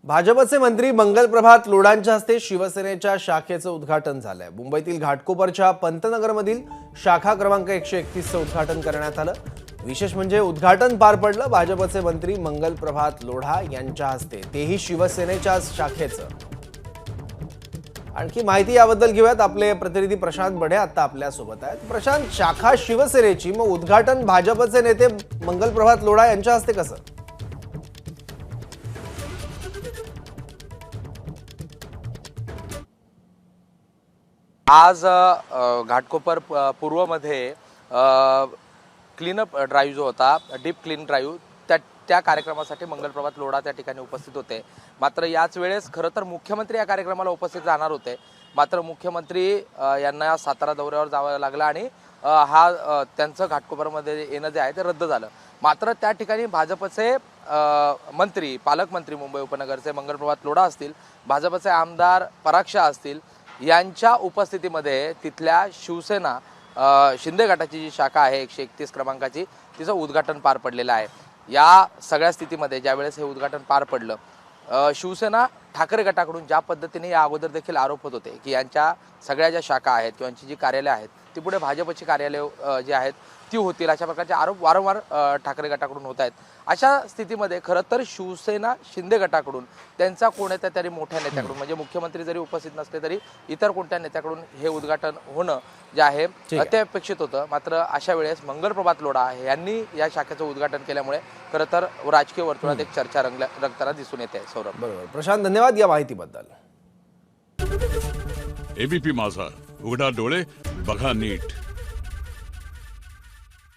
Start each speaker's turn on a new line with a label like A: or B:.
A: भाजपचे मंत्री मंगलप्रभात लोढांच्या हस्ते शिवसेनेच्या शाखेचं उद्घाटन झालंय। मुंबईतील घाटकोपरच्या पंतनगरमधील शाखा क्रमांक 131चं उद्घाटन करण्यात आलं। विशेष म्हणजे उद्घाटन पार पडलं भाजपचे मंत्री मंगलप्रभात लोढा यांच्या हस्ते, तेही शिवसेनेच्या शाखेचं। आणखी माहिती याबद्दल घेऊयात, आपले प्रतिनिधी प्रशांत बढे आता आपल्या सोबत आहेत। प्रशांत, शाखा शिवसेनेची, मग उद्घाटन भाजपचे नेते मंगलप्रभात लोढा यांच्या हस्ते कसं?
B: आज घाटकोपर पूर्वमध्ये क्लीनअप ड्राईव्ह जो होता, डीप क्लीन ड्राईव्ह, त्या कार्यक्रमासाठी मंगलप्रभात लोढा त्या ठिकाणी उपस्थित होते। मात्र याच वेळेस खरं तर मुख्यमंत्री या कार्यक्रमाला उपस्थित राहणार होते, मात्र मुख्यमंत्री यांना सातारा दौऱ्यावर जावं लागलं आणि त्यांचं घाटकोपरमध्ये येणं जे आहे ते रद्द झालं। मात्र त्या ठिकाणी भाजपचे मंत्री, पालकमंत्री मुंबई उपनगरचे मंगलप्रभात लोढा असतील, भाजपचे आमदार पराग शहा असतील, यांच्या उपस्थितीमध्ये तिथल्या शिवसेना शिंदे गटाची जी शाखा आहे 131 क्रमांकाची, तिचं उद्घाटन पार पडलेलं आहे। या सगळ्या स्थितीमध्ये ज्यावेळेस हे उद्घाटन पार पडलं, शिवसेना ठाकरे गटाकडून ज्या पद्धतीने या अगोदर देखील आरोप होत होते की यांच्या सगळ्या ज्या शाखा आहेत किंवा यांची जी कार्यालय आहेत ती पुढे भाजपची कार्यालय जी आहेत ती होतील, अशा प्रकारचे आरोप वारंवार ठाकरे गटाकडून होत आहेत। अशा स्थितीमध्ये खरं तर शिवसेना शिंदे गटाकडून त्यांचा कोणत्या तरी मोठ्या नेत्याकडून, म्हणजे मुख्यमंत्री जरी उपस्थित नसले तरी इतर कोणत्या नेत्याकडून हे उद्घाटन होणं जे आहे ते अपेक्षित होतं। मात्र अशा वेळेस मंगलप्रभात लोढा यांनी या शाखेचं उद्घाटन केल्यामुळे खरं तर राजकीय वर्तुळात एक चर्चा रंगताना दिसून येते। सौरभ,
A: बरोबर। प्रशांत, धन्यवाद या माहितीबद्दल।
C: एबीपी माझा, उघडा डोळे बघा नीट।